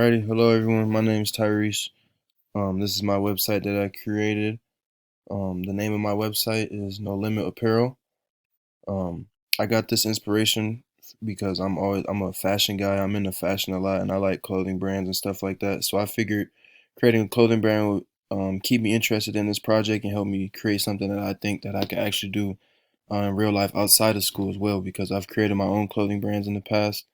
Alrighty, hello everyone. My name is Tyrese. This is my website that I created. The name of my website is No Limit Apparel. Um, I got this inspiration because I'm a fashion guy. I'm into fashion a lot, and I like clothing brands and stuff like that. So I figured creating a clothing brand would keep me interested in this project and help me create something that I think that I can actually do in real life outside of school as well. Because I've created my own clothing brands in the past,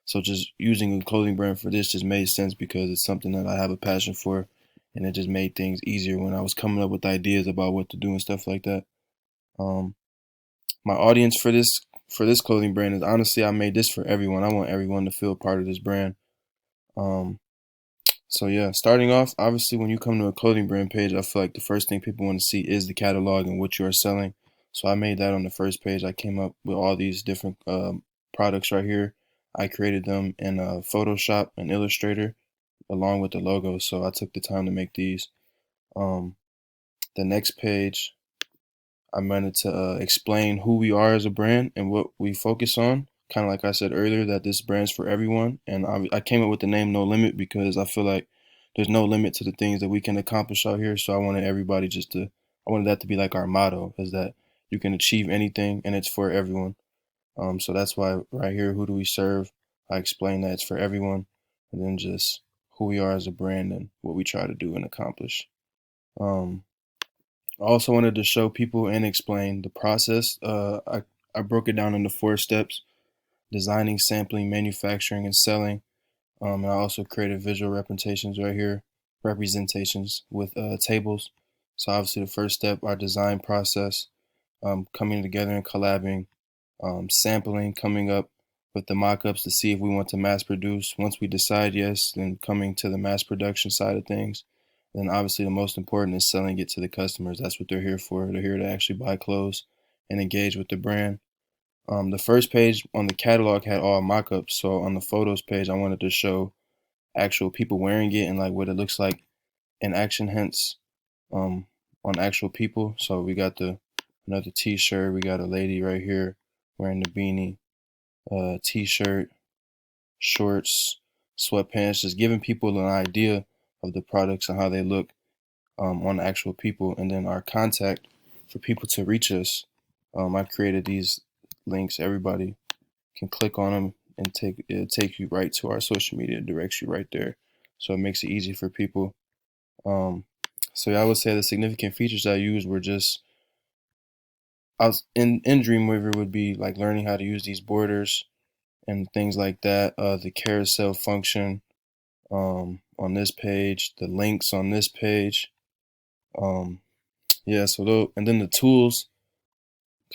so just using a clothing brand for this just made sense because it's something that I have a passion for, and it just made things easier when I was coming up with ideas about what to do and stuff like that. Um, my audience for this clothing brand is honestly I made this for everyone. I want everyone to feel part of this brand. Um, so yeah, starting off, obviously when you come to a clothing brand page, I feel like the first thing people want to see is the catalog and what you are selling. So I made that on the first page. I came up with all these different products right here. I created them in Photoshop and Illustrator along with the logo. So I took the time to make these. Um, the next page, I wanted to explain who we are as a brand and what we focus on. Kind of like I said earlier, that this brand's for everyone. And I came up with the name No Limit because I feel like there's no limit to the things that we can accomplish out here. So I wanted everybody I wanted that to be like our motto, is that you can achieve anything and it's for everyone. So that's why right here, who do we serve? I explain that it's for everyone, and then just who we are as a brand and what we try to do and accomplish. Um, I also wanted to show people and explain the process. I broke it down into 4 steps: designing, sampling, manufacturing, and selling. And I also created visual representations with tables. So obviously the first step, our design process, coming together and collabing, sampling, coming up with the mock-ups to see if we want to mass produce. Once we decide yes, then coming to the mass production side of things. Then obviously the most important is selling it to the customers. That's what they're here for. They're here to actually buy clothes and engage with the brand. The first page on the catalog had all mock-ups. So on the photos page, I wanted to show actual people wearing it and like what it looks like in action, hence um, on actual people. So we got another t-shirt. We got a lady right here wearing the beanie, t-shirt, shorts, sweatpants, just giving people an idea of the products and how they look on actual people. And then our contact for people to reach us. I created these links. Everybody can click on them and it'll take you right to our social media. It directs you right there. So it makes it easy for people. Um, so yeah, I would say the significant features I used were just I was in Dreamweaver would be like learning how to use these borders and things like that. The carousel function on this page, the links on this page. Um, yeah, so and then the tools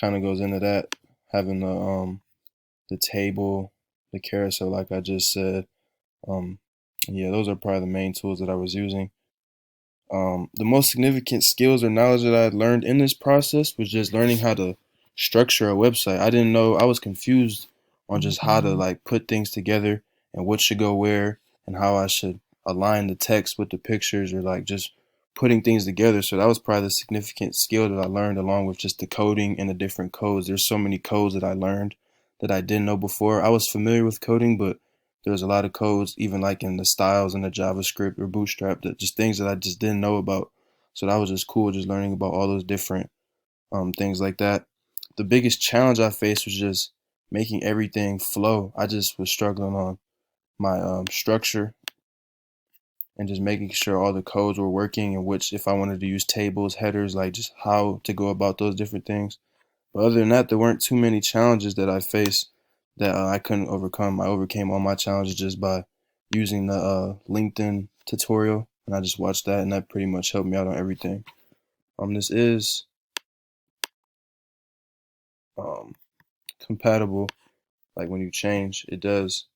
kind of goes into that, having the table, the carousel, like I just said. Um, yeah, those are probably the main tools that I was using. The most significant skills or knowledge that I had learned in this process was just learning how to structure a website. I didn't know, I was confused on just how to like put things together and what should go where and how I should align the text with the pictures or like just putting things together. So that was probably the significant skill that I learned along with just the coding and the different codes. There's so many codes that I learned that I didn't know before. I was familiar with coding, but there's a lot of codes, even like in the styles in the JavaScript or Bootstrap, that just things that I just didn't know about. So that was just cool, just learning about all those different things like that. The biggest challenge I faced was just making everything flow. I just was struggling on my structure and just making sure all the codes were working, and which if I wanted to use tables, headers, like just how to go about those different things. But other than that, there weren't too many challenges that I faced that I couldn't overcome. I overcame all my challenges just by using the LinkedIn tutorial, and I just watched that, and that pretty much helped me out on everything. This is um, compatible. Like when you change, it does.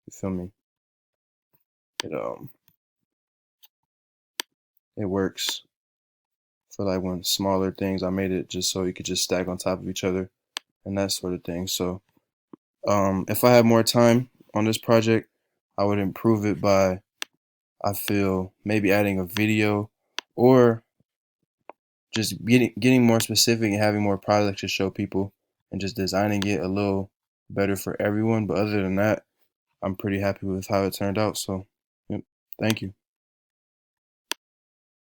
You feel me? It it works for like when smaller things. I made it just so you could just stack on top of each other and that sort of thing. So if I had more time on this project, I would improve it by, I feel, maybe adding a video or just getting more specific and having more products to show people and just designing it a little better for everyone. But other than that, I'm pretty happy with how it turned out. So, yep. Thank you.